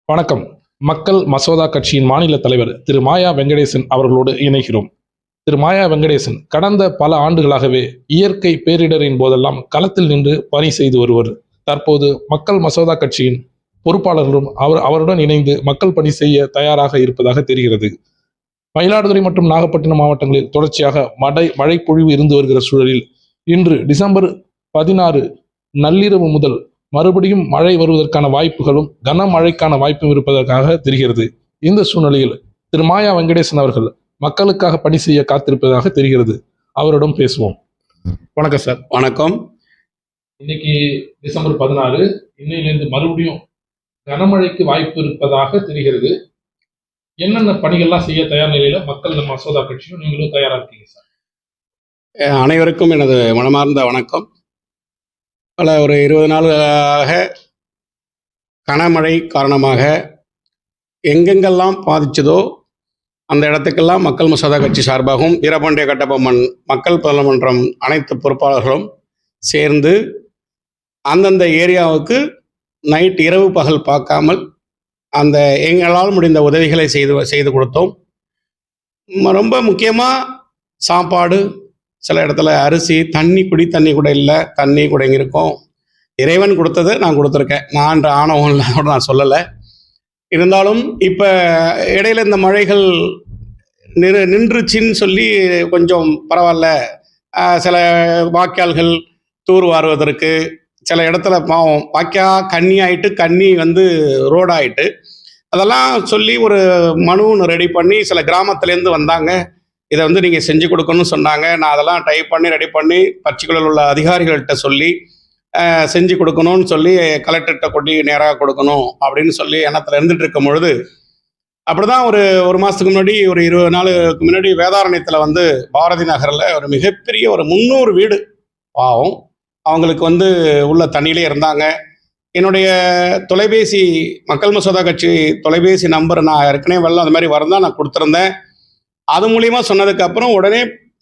வணக்கம். மக்கள் மசோதா கட்சியின் மாநில தலைவர் திரு மாயா வெங்கடேசன் அவர்களோடு இணைகிறோம். திரு மாயா வெங்கடேசன் கடந்த பல ஆண்டுகளாகவே இயற்கை பேரிடரின் போதெல்லாம் களத்தில் நின்று பணி செய்து வருவர். தற்போது மக்கள் மசோதா கட்சியின் பொறுப்பாளர்களும் அவருடன் இணைந்து மக்கள் பணி செய்ய தயாராக இருப்பதாக தெரிகிறது. மயிலாடுதுறை மற்றும் நாகப்பட்டினம் மாவட்டங்களில் தொடர்ச்சியாக மழை பொழிவு இருந்து வருகிற சூழலில் இன்று டிசம்பர் 16 நள்ளிரவு முதல் மறுபடியும் மழை வருவதற்கான வாய்ப்புகளும் கனமழைக்கான வாய்ப்பும் இருப்பதற்காக தெரிகிறது. இந்த சூழ்நிலையில் திரு மாயா வெங்கடேசன் அவர்கள் மக்களுக்காக பணி செய்ய காத்திருப்பதாக தெரிகிறது. அவரிடம் பேசுவோம். வணக்கம் சார். வணக்கம். இன்னைக்கு டிசம்பர் 16, இன்னையிலிருந்து மறுபடியும் கனமழைக்கு வாய்ப்பு இருப்பதாக தெரிகிறது. என்னென்ன பணிகள்லாம் செய்ய தயார் நிலையில மக்கள் மசோதா கட்சியும் நீங்களும் தயாரா இருக்கீங்க சார்? அனைவருக்கும் எனது மனமார்ந்த வணக்கம். ஒரு 20 நாளாக கனமழை காரணமாக எங்கெங்கெல்லாம் பாதிச்சதோ அந்த இடத்துக்கெல்லாம் மக்கள் மசோதா கட்சி சார்பாகவும் வீரபாண்டிய கட்டபொம்மன் மக்கள் பாராளுமன்றம் அனைத்து பொறுப்பாளர்களும் சேர்ந்து அந்தந்த ஏரியாவுக்கு நைட் இரவு பகல் பார்க்காமல் அந்த எங்களால் முடிந்த உதவிகளை செய்து கொடுத்தோம். ரொம்ப முக்கியமாக சாப்பாடு, சில இடத்துல அரிசி, தண்ணி கூட இல்லை, தண்ணி கூட இங்கே இருக்கும். இறைவன் கொடுத்தது நான் கொடுத்துருக்கேன், நான் ஆணவம் இல்லை கூட நான் சொல்லலை. இருந்தாலும் இப்போ இடையில இந்த மழைகள் நின்றுச்சின்னு சொல்லி கொஞ்சம் பரவாயில்ல. சில வாய்க்கால்கள் தூர்வாருவதற்கு சில இடத்துல பாவம் கண்ணி ஆகிட்டு, கண்ணி ரோடாயிட்டு, அதெல்லாம் சொல்லி ஒரு மனு ரெடி பண்ணி சில கிராமத்துலேருந்து வந்தாங்க. இதை நீங்கள் செஞ்சு கொடுக்கணும்னு சொன்னாங்க. நான் அதெல்லாம் டைப் பண்ணி ரெடி பண்ணி பர்டிகுலர் உள்ள அதிகாரிகள்கிட்ட சொல்லி செஞ்சு கொடுக்கணும்னு சொல்லி கலெக்டர்கிட்ட கொண்டு நேராக கொடுக்கணும் அப்படின்னு சொல்லி எண்ணத்தில் இருந்துட்டு இருக்கும் பொழுது அப்படிதான் ஒரு மாதத்துக்கு முன்னாடி, ஒரு 20 நாளுக்கு முன்னாடி வேதாரண்யத்தில் பாரதி நகரில் ஒரு மிகப்பெரிய ஒரு 300 வீடு பாவம் அவங்களுக்கு உள்ள தண்ணியிலே இருந்தாங்க. என்னுடைய தொலைபேசி மக்கள் மசோதா கட்சி தொலைபேசி நம்பர் நான் ஏற்கனவே வெள்ளம் அந்த மாதிரி வரதான் நான் கொடுத்துருந்தேன். அது மூலியமாக சொன்னதுக்கு அப்புறம் உடனே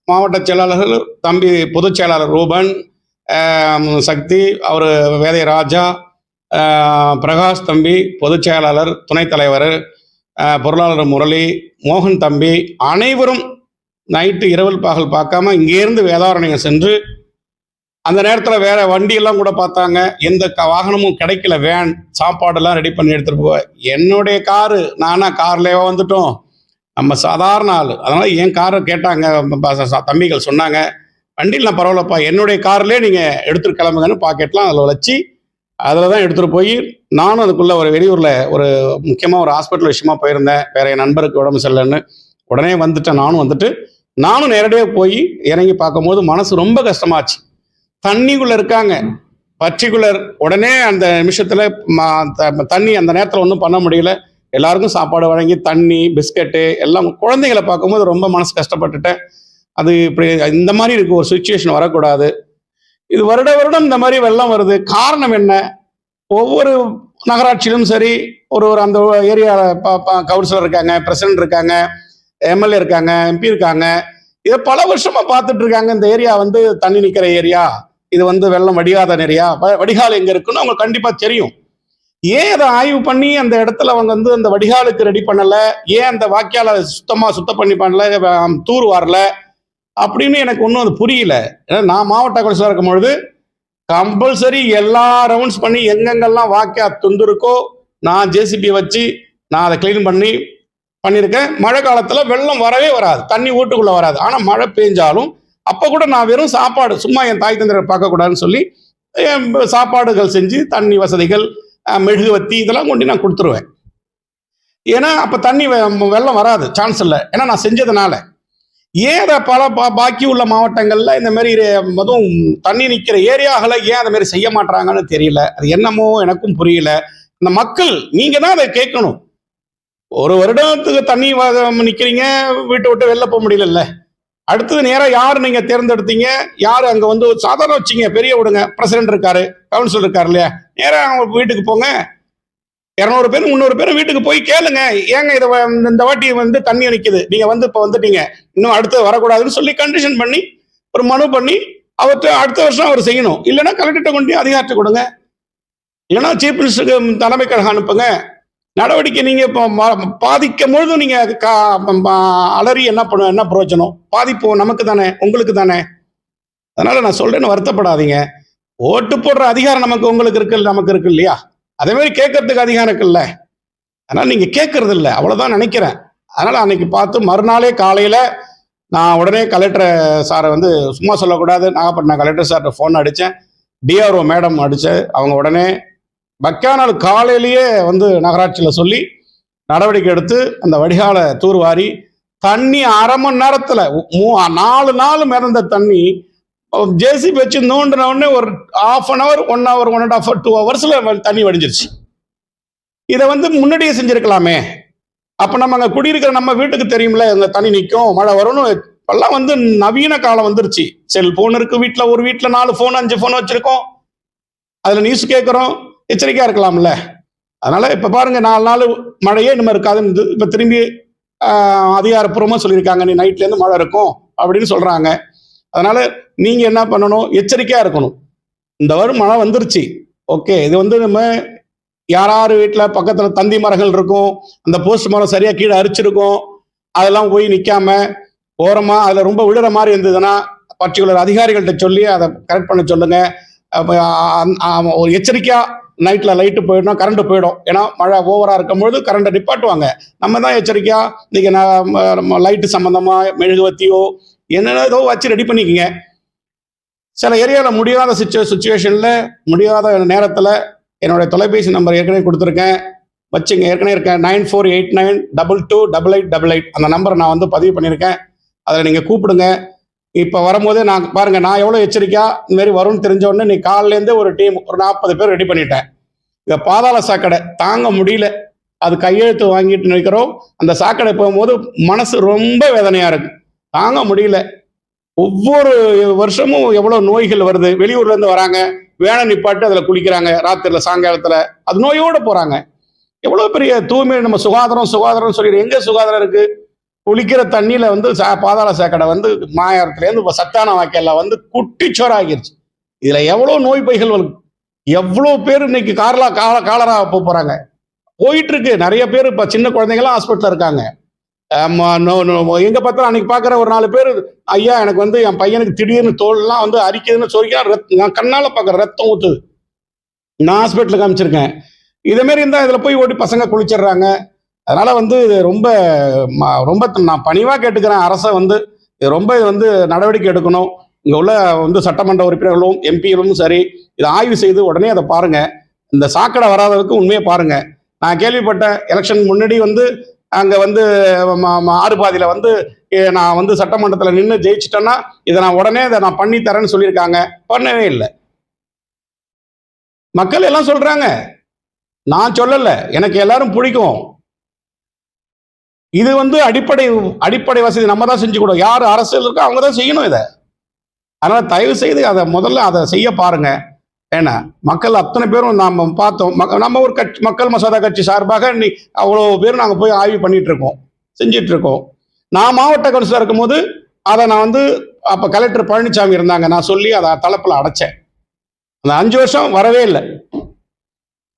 மாவட்ட செயலாளர்கள் தம்பி, பொதுச் செயலாளர் ரூபன், சக்தி, அவர் வேதை ராஜா, பிரகாஷ் தம்பி, பொதுச் செயலாளர், துணைத் தலைவர், பொருளாளர் முரளி, மோகன் தம்பி, அனைவரும் நைட்டு இரவல் பகல் பார்க்காம இங்கேருந்து வேதாரண்யம் சென்று அந்த நேரத்தில் வேற வண்டியெல்லாம் கூட பார்த்தாங்க. எந்த வாகனமும் கிடைக்கல. வேன் சாப்பாடெல்லாம் ரெடி பண்ணி எடுத்துகிட்டு போவேன். என்னுடைய காரு, நானா கார்லேயே வந்துட்டோம், நம்ம சாதாரண ஆள், அதனால் என் காரை கேட்டாங்க. தம்பிகள் சொன்னாங்க, வண்டியில் நான் பரவாயில்லப்பா, என்னுடைய கார்லேயே நீங்கள் எடுத்துகிட்டு கிளம்புங்கன்னு பாக்கெட்லாம் அதில் வச்சு அதில் தான் எடுத்துகிட்டு போய் நானும் அதுக்குள்ளே ஒரு வெளியூரில் ஒரு முக்கியமாக ஒரு ஹாஸ்பிட்டல் விஷயமா போயிருந்தேன். வேற என் நண்பருக்கு உடம்பு சரியில்லைன்னு உடனே வந்துட்டேன். நானும் நேரடியாக போய் இறங்கி பார்க்கும்போது மனசு ரொம்ப கஷ்டமாச்சு. தண்ணிக்குள்ளே இருக்காங்க, பர்டிகுலர் உடனே அந்த நிமிஷத்தில் தண்ணி அந்த நேரத்தில் ஒன்றும் பண்ண முடியல. எல்லாருக்கும் சாப்பாடு வழங்கி தண்ணி, பிஸ்கட்டு எல்லாம். குழந்தைகளை பார்க்கும்போது ரொம்ப மனசு கஷ்டப்பட்டுட்டேன். அது இப்படி இந்த மாதிரி இருக்கு, ஒரு சுச்சுவேஷன் வரக்கூடாது. இது வருடம் இந்த மாதிரி வெள்ளம் வருது. காரணம் என்ன? ஒவ்வொரு நகராட்சியிலும் சரி, ஒரு அந்த ஏரியாவில் கவுன்சிலர் இருக்காங்க, பிரசிடென்ட் இருக்காங்க, எம்எல்ஏ இருக்காங்க, எம்பி இருக்காங்க. இதை பல வருஷமா பார்த்துட்டு இருக்காங்க. இந்த ஏரியா தண்ணி நிற்கிற ஏரியா, இது வெள்ளம் வடிகாத ஏரியா, வடிகால் எங்க இருக்குன்னு அவங்க கண்டிப்பா தெரியும். ஏன் அதை ஆய்வு பண்ணி அந்த இடத்துல அவங்க அந்த வடிகாலுக்கு ரெடி பண்ணல? ஏன் அந்த வாய்க்கால சுத்தம் பண்ணல, தூர் வரல அப்படின்னு எனக்கு ஒன்றும் அது புரியல. ஏன்னா நான் மாவட்ட கவுன்சிலராக இருக்கும் பொழுது கம்பல்சரி எல்லா ரவுண்ட்ஸ் பண்ணி எங்கெங்கெல்லாம் வாய்க்கா துண்டு இருக்கோ நான் ஜேசிபி வச்சு நான் அதை கிளீன் பண்ணியிருக்கேன். மழை காலத்தில் வெள்ளம் வரவே வராது, தண்ணி வீட்டுக்குள்ளே வராது. ஆனால் மழை பெஞ்சாலும் அப்போ கூட நான் வெறும் சாப்பாடு, சும்மா என் தாய் தந்தரை பார்க்கக்கூடாதுன்னு சொல்லி சாப்பாடுகள் செஞ்சு தண்ணி வசதிகள், மெழுகுவத்தி இதெல்லாம் கொண்டு நான் கொடுத்துருவேன். ஏன்னா அப்போ தண்ணி வெள்ளம் வராது, சான்ஸ் இல்லை. ஏன்னா நான் செஞ்சதுனால. ஏன் பல பாக்கி உள்ள மாவட்டங்களில் இந்த மாதிரி அதுவும் தண்ணி நிற்கிற ஏரியாகளை ஏன் அதை மாதிரி செய்ய மாட்டாங்கன்னு தெரியல. அது என்னமோ எனக்கும் புரியல. இந்த மக்கள் நீங்கள் தான் அதை கேட்கணும். ஒரு வருடத்துக்கு தண்ணி நிற்கிறீங்க, வீட்டை விட்டு வெளில போக முடியல. அடுத்தது நேராக யார் நீங்கள் தேர்ந்தெடுத்தீங்க? யார் அங்கே சாதாரண வச்சிங்க, பெரிய விடுங்க, பிரசிடென்ட் இருக்காரு, கவுன்சிலர் இருக்காரு இல்லையா, நேராக அவங்க வீட்டுக்கு போங்க. 200 பேர் 300 பேர் வீட்டுக்கு போய் கேளுங்க, ஏங்க இதை இந்த வாட்டி தண்ணி நிற்குது, நீங்கள் இப்போ வந்துட்டீங்க, இன்னும் அடுத்து வரக்கூடாதுன்னு சொல்லி கண்டிஷன் பண்ணி ஒரு மனு பண்ணி அவர்கிட்ட அடுத்த வருஷம் அவர் செய்யணும். இல்லைன்னா கலெக்டர்கிட்ட கொண்டு அதிகாரத்தை கொடுங்க. இல்லைன்னா சீஃப் மினிஸ்டருக்கு தலைமை கழகம் அனுப்புங்க. நடவடிக்கை நீங்க இப்போ பாதிக்கும் பொழுது நீங்க அலறி என்ன பிரயோஜனம்? பாதிப்பு நமக்கு தானே, உங்களுக்கு தானே. அதனால நான் சொல்றேன்னு வருத்தப்படாதீங்க. ஓட்டு போடுற அதிகாரம் உங்களுக்கு இருக்கு, நமக்கு இருக்கு இல்லையா? அதே மாதிரி கேட்கறதுக்கு அதிகாரம் இருக்குல்ல. அதனால நீங்க கேட்கறது இல்லை, அவ்வளவுதான் நினைக்கிறேன். அதனால அன்னைக்கு பார்த்து மறுநாளே காலையில நான் உடனே கலெக்டர் சாரை வந்து சும்மா சொல்லக்கூடாது, நாகப்பட்டினம் கலெக்டர் சார்கிட்ட ஃபோன் அடித்தேன். டிஆர்ஓ மேடம் அடிச்சு அவங்க உடனே நாள் காலையிலேயே வந்து நகராட்சியில் சொல்லி நடவடிக்கை எடுத்து அந்த வடிகாலை தூர்வாரி தண்ணி அரை மணி நேரத்தில் 4 நாள் மிதந்த தண்ணி ஜேசிபி வச்சு நோண்டின உடனே ஒரு 1/2 hour 1 hour 1.5 hour 2 hours தண்ணி வடிஞ்சிருச்சு. இதை வந்து முன்னாடியே செஞ்சிருக்கலாமே. அப்போ நம்ம அங்கே குடியிருக்கிற நம்ம வீட்டுக்கு தெரியும்ல, இந்த தண்ணி நிற்கும், மழை வரும்னு. இப்பெல்லாம் வந்து நவீன காலம் வந்துருச்சு. செல்போன் இருக்கு வீட்டில், ஒரு வீட்டில் 4 ஃபோன் 5 ஃபோன் வச்சிருக்கோம். அதில் நியூஸ் கேட்குறோம், எச்சரிக்கையாக இருக்கலாம்ல. அதனால இப்போ பாருங்க, 4 நாள் மழையே இனிமேல் இருக்காதுன்னு இப்போ திரும்பி அதிகாரப்பூர்வமாக சொல்லியிருக்காங்க, நீ நைட்லேருந்து மழை இருக்கும் அப்படின்னு சொல்றாங்க. அதனால நீங்க என்ன பண்ணணும், எச்சரிக்கையா இருக்கணும். இந்த வருடம் மழை வந்துருச்சு, ஓகே. இது வந்து நம்ம யார் வீட்டில் பக்கத்தில் தந்தி மரங்கள் இருக்கும், அந்த போஸ்ட் மரம் சரியா கீழே அரிச்சிருக்கும், அதெல்லாம் போய் நிற்காம ஓரமா அதில் ரொம்ப விழுற மாதிரி இருந்ததுன்னா பர்டிகுலர் அதிகாரிகள்கிட்ட சொல்லி அதை கரெக்ட் பண்ண சொல்லுங்க. ஒரு எச்சரிக்கையா நைட்டில் லைட்டு போயிடும், கரண்ட் போயிடும். ஏன்னா மழை ஓவராக இருக்கும்பொழுது கரண்ட்டை நிப்பாட்டுவாங்க. நம்ம தான் எச்சரிக்கையா இன்னைக்கு லைட்டு சம்மந்தமாக மெழுகுவத்தியோ என்னென்னதோ வச்சு ரெடி பண்ணிக்கோங்க. சில ஏரியாவில் முடியாத சுச்சுவேஷனில் முடியாத நேரத்தில் என்னுடைய தொலைபேசி நம்பர் ஏற்கனவே கொடுத்துருக்கேன், வச்சுங்க. ஏற்கனவே இருக்கேன் 9489228888. அந்த நம்பரை நான் வந்து பதிவு பண்ணியிருக்கேன். அதில் நீங்கள் கூப்பிடுங்க. இப்போ வரும்போதே நான் பாருங்கள், நான் எவ்வளோ எச்சரிக்கையாக இந்தமாரி வரும்னு தெரிஞ்ச உடனே நீ காலிலேருந்தே ஒரு டீம் ஒரு 40 பேர் ரெடி பண்ணிட்டேன். இங்கே பாதாள சாக்கடை தாங்க முடியல, அது கையெழுத்து வாங்கிட்டு நிற்கிறோம். அந்த சாக்கடை போகும்போது மனசு ரொம்ப வேதனையாக இருக்கு, தாங்க முடியல. ஒவ்வொரு வருஷமும் எவ்வளோ நோய்கள் வருது. வெளியூர்லேருந்து வராங்க, வேனை நிப்பாட்டு அதில் குளிக்கிறாங்க ராத்திரியில் சாயங்காலத்தில், அது நோயோடு போகிறாங்க. எவ்வளோ பெரிய தூய்மை. நம்ம சுகாதாரம் சொல்லிடுறோம், எங்கே சுகாதாரம் இருக்குது? குளிக்கிற தண்ணியில் வந்து பாதாள சாக்கடை வந்து மாயாரத்துலேருந்து சத்தான வாய்க்கால வந்து குட்டிச்சோராகிருச்சு. இதில் எவ்வளோ நோய் பைகள் வருது. எவ்வளோ பேர் இன்னைக்கு காலரா போகிறாங்க, போயிட்டு இருக்கு. நிறைய பேர் இப்போ சின்ன குழந்தைங்களாம் ஹாஸ்பிட்டலில் இருக்காங்க. எங்க பார்த்தாலும் அன்னைக்கு பார்க்குற ஒரு 4 பேர், ஐயா எனக்கு வந்து என் பையனுக்கு திடீர்னு தோல்லாம் வந்து அரிக்குதுன்னு சொல்லிக்கலாம், நான் கண்ணால் பார்க்குறேன், ரத்தம் ஊற்றுது. நான் ஹாஸ்பிட்டலுக்கு காமிச்சிருக்கேன். இதேமாரி இருந்தால் இதில் போய் ஓட்டி பசங்க குளிச்சிடுறாங்க. அதனால வந்து ரொம்ப ரொம்ப நான் பணிவாக கேட்டுக்கிறேன் அரசை வந்து ரொம்ப வந்து நடவடிக்கை எடுக்கணும். இங்கே உள்ள வந்து சட்டமன்ற உறுப்பினர்களும் எம்பிகளும் சரி, இதை ஆய்வு செய்து உடனே அதை பாருங்க. இந்த சாக்கடை வராததுக்கு உண்மையை பாருங்க. நான் கேள்விப்பட்ட எலெக்ஷன் முன்னாடி வந்து அங்கே வந்து ஆறுபாதியில் வந்து நான் வந்து சட்டமன்றத்தில் நின்று ஜெயிச்சிட்டேன்னா இதை நான் உடனே நான் பண்ணி தரேன்னு சொல்லியிருக்காங்க. பண்ணவே இல்லை. மக்கள் எல்லாம் சொல்றாங்க, நான் சொல்லல, எனக்கு எல்லாரும் பிடிக்கும். இது வந்து அடிப்படை வசதி நம்ம தான் செஞ்சு கொடுக்கும். யார் அரசியல் இருக்கோ அவங்க தான் செய்யணும் இதை. அதனால தயவு செய்து அதை முதல்ல அதை செய்ய பாருங்க. ஏன்னா மக்கள் அத்தனை பேரும் நாம் பார்த்தோம். நம்ம ஒரு மக்கள் மசோதா கட்சி சார்பாக அவ்வளோ பேர் நாங்கள் போய் ஆய்வு பண்ணிட்டு இருக்கோம், செஞ்சிட்டு இருக்கோம். நான் மாவட்ட கவுன்சிலர் இருக்கும்போது அதை நான் வந்து அப்போ கலெக்டர் பழனிசாமி இருந்தாங்க, நான் சொல்லி அதை தலைப்பில் அடைச்சேன். அந்த 5 வருஷம் வரவே இல்லை.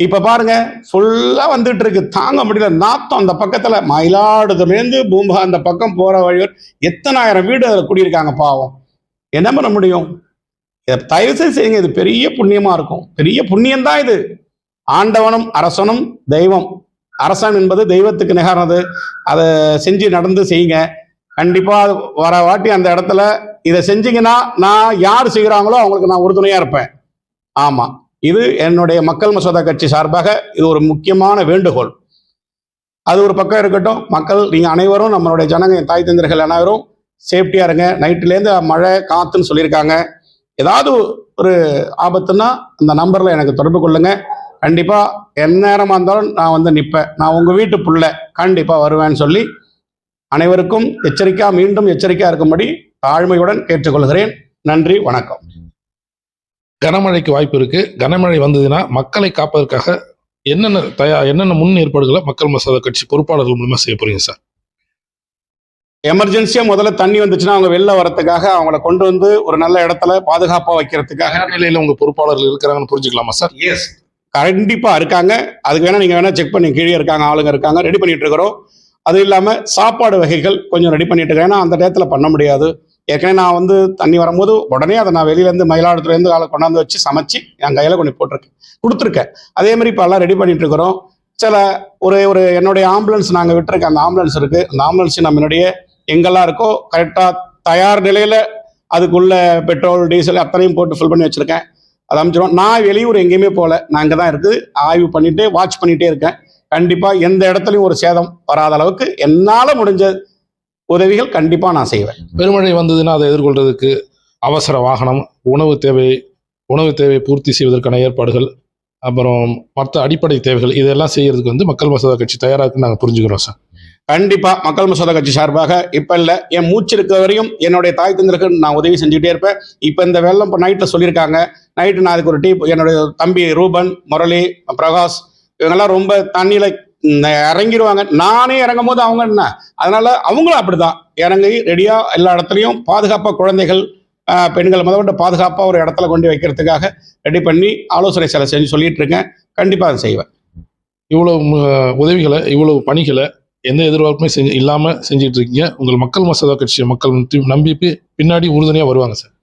இப்ப பாருங்க, ஃபுல்லா வந்துட்டு இருக்கு, தாங்க முடியல. நாத்தம் அந்த பக்கத்துல மயிலாடுதுறையிலேருந்து பூம்பா அந்த பக்கம் போற வழி எத்தனாயிரம் வீடு அதில் குடியிருக்காங்க. பாவம், என்ன பண்ண முடியும்? இதை தயவு செய்து செய்யுங்க. இது பெரிய புண்ணியமா இருக்கும், பெரிய புண்ணியம்தான் இது. ஆண்டவனும் அரசனும் தெய்வம், அரசன் என்பது தெய்வத்துக்கு நிகரானது. அதை செஞ்சு நடந்து செய்யுங்க. கண்டிப்பா வர வாட்டி அந்த இடத்துல இதை செஞ்சீங்கன்னா நான் யார் செய்கிறாங்களோ அவங்களுக்கு நான் உறுதுணையா இருப்பேன். ஆமா, இது என்னுடைய மக்கள் மசோதா கட்சி சார்பாக இது ஒரு முக்கியமான வேண்டுகோள். அது ஒரு பக்கம் இருக்கட்டும். மக்கள் நீங்கள் அனைவரும், நம்மளுடைய ஜனங்க, தாய் தந்தர்கள் அனைவரும் சேஃப்டியா இருங்க. நைட்டுலேருந்து மழை காத்துன்னு சொல்லியிருக்காங்க. ஏதாவது ஒரு ஆபத்துன்னா அந்த நம்பர்ல எனக்கு தொடர்பு கொள்ளுங்க. கண்டிப்பா எந்நேரமா இருந்தாலும் நான் வந்து நிற்பேன். நான் உங்க வீட்டு புள்ள, கண்டிப்பா வருவேன்னு சொல்லி அனைவருக்கும் மீண்டும் எச்சரிக்கையா இருக்கும்படி தாழ்மையுடன் கேட்டுக்கொள்கிறேன். நன்றி, வணக்கம். கனமழைக்கு வாய்ப்பு இருக்கு. கனமழை வந்ததுன்னா மக்களை காப்பதற்காக என்னென்ன முன் ஏற்பாடுகளை மக்கள் மசோதா கட்சி பொறுப்பாளர்கள் மூலமா செய்ய போறீங்க சார்? எமர்ஜென்சியா முதல்ல தண்ணி வந்துச்சுன்னா அவங்க வெளில வரத்துக்காக அவங்கள கொண்டு வந்து ஒரு நல்ல இடத்துல பாதுகாப்பா வைக்கிறதுக்காக நிலையில உங்க பொறுப்பாளர்கள் இருக்கிறாங்கன்னு புரிஞ்சுக்கலாமா சார்? எஸ், கண்டிப்பா இருக்காங்க. அதுக்கு வேணா நீங்க வேணா செக் பண்ணி கீழே இருக்காங்க, ஆளுங்க இருக்காங்க, ரெடி பண்ணிட்டு இருக்கிறோம். அது இல்லாம சாப்பாடு வகைகள் கொஞ்சம் ரெடி பண்ணிட்டு இருக்கேன். ஏன்னா அந்த நேரத்துல பண்ண முடியாது. ஏற்கனவே நான் வந்து தண்ணி வரும்போது உடனே அதை நான் வெளியிலேருந்து மயிலாடுதுறையிலேருந்து ஆளை கொண்டாந்து வச்சு சமைச்சு என் கையில் கொண்டு போட்டிருக்கேன், கொடுத்துருக்கேன். அதே மாதிரி இப்போ எல்லாம் ரெடி பண்ணிட்டு இருக்கிறோம். சில ஒரு என்னுடைய ஆம்புலன்ஸ் நாங்கள் விட்டுருக்கேன், அந்த ஆம்புலன்ஸ் இருக்கு. அந்த ஆம்புலன்ஸ் நம்ம முன்னாடியே எங்கெல்லாம் இருக்கோ கரெக்டாக தயார் நிலையில் அதுக்குள்ள பெட்ரோல் டீசல் அத்தனையும் போட்டு ஃபில் பண்ணி வச்சிருக்கேன். அதை அமைச்சிடும். நான் வெளியூர் எங்கேயுமே போகல, நான் இங்கே தான் இருக்குது. ஆய்வு பண்ணிட்டு வாட்ச் பண்ணிட்டே இருக்கேன். கண்டிப்பா எந்த இடத்துலையும் ஒரு சேதம் வராத அளவுக்கு என்னால முடிஞ்ச உதவிகள் கண்டிப்பா நான் செய்வேன். பெருமழை வந்ததுன்னா அதை எதிர்கொள்றதுக்கு அவசர வாகனம், உணவு தேவை பூர்த்தி செய்வதற்கான ஏற்பாடுகள், அப்புறம் மற்ற அடிப்படை தேவைகள் இதெல்லாம் செய்யறதுக்கு வந்து மக்கள் மசோதா கட்சி தயாரா இருக்குன்னு நாங்கள் புரிஞ்சுக்கிறோம் சார். கண்டிப்பா மக்கள் மசோதா கட்சி சார்பாக இப்ப இல்ல, என் மூச்சு இருக்க வரையும் என்னுடைய தாய் தந்தருக்கு நான் உதவி செஞ்சுட்டே இருப்பேன். இப்ப இந்த வெள்ளம் நைட்ல சொல்லியிருக்காங்க, நைட்டு நான் அதுக்கு ஒரு என்னுடைய தம்பி ரூபன், முரளி, பிரகாஷ் இவங்கெல்லாம் ரொம்ப தண்ணியில இறங்கிடுவாங்க. நானே இறங்கும் போது அவங்க என்ன, அதனால அவங்களும் அப்படிதான் இறங்கி ரெடியா எல்லா இடத்துலையும் பாதுகாப்பா குழந்தைகள் பெண்கள் முதல்ல பாதுகாப்பா ஒரு இடத்துல கொண்டு வைக்கிறதுக்காக ரெடி பண்ணி ஆலோசனை சில செஞ்சு சொல்லிட்டு இருக்கேன். கண்டிப்பா அதை செய்வேன். இவ்வளவு உதவிகளை, இவ்வளவு பணிகளை எந்த எதிர்பார்ப்புமே இல்லாம செஞ்சுட்டு இருக்கீங்க. உங்கள் மக்கள் மசோதா கட்சியை மக்கள் நம்பி பின்னாடி உறுதுணையா வருவாங்க சார்.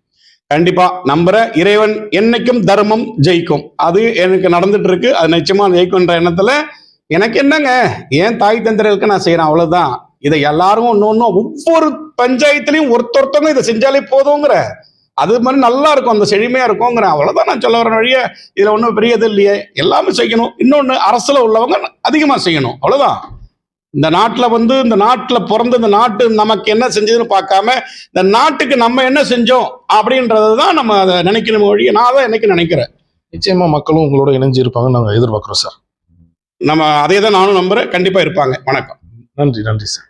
கண்டிப்பா நம்புற, இறைவன் என்னைக்கும் தர்மம் ஜெயிக்கும். அது எனக்கு நடந்துட்டு இருக்கு. அது நிச்சயமா ஜெயிக்கும்ன்ற எண்ணத்துல எனக்கு என்னங்க, ஏன் தாய் தந்திரர்களுக்கு நான் செய்யறேன், அவ்வளவுதான். இதை எல்லாரும் ஒன்னொன்னு ஒவ்வொரு பஞ்சாயத்துலயும் ஒருத்தொருத்தவங்க இதை செஞ்சாலே போதுங்கிற, அது மாதிரி நல்லா இருக்கும், அந்த செழுமையா இருக்குங்கிற, அவ்வளவுதான் நான் சொல்ல வர வழிய. இதுல ஒன்றும் பெரியது இல்லையே, எல்லாமே செய்யணும். இன்னொன்னு அரசுல உள்ளவங்க அதிகமா செய்யணும், அவ்வளவுதான். இந்த நாட்டில் பிறந்து இந்த நாட்டு நமக்கு என்ன செஞ்சதுன்னு பார்க்காம இந்த நாட்டுக்கு நம்ம என்ன செஞ்சோம் அப்படின்றது தான் நம்ம அதை நினைக்கணும் வழி. நான் தான் என்னைக்கு நினைக்கிறேன். நிச்சயமா மக்களும் உங்களோட இணைஞ்சு இருப்பாங்கன்னு நாங்கள் எதிர்பார்க்குறோம் சார். நம்ம அதே தான் நானும் நம்புறேன். கண்டிப்பா இருப்பாங்க. வணக்கம். நன்றி சார்.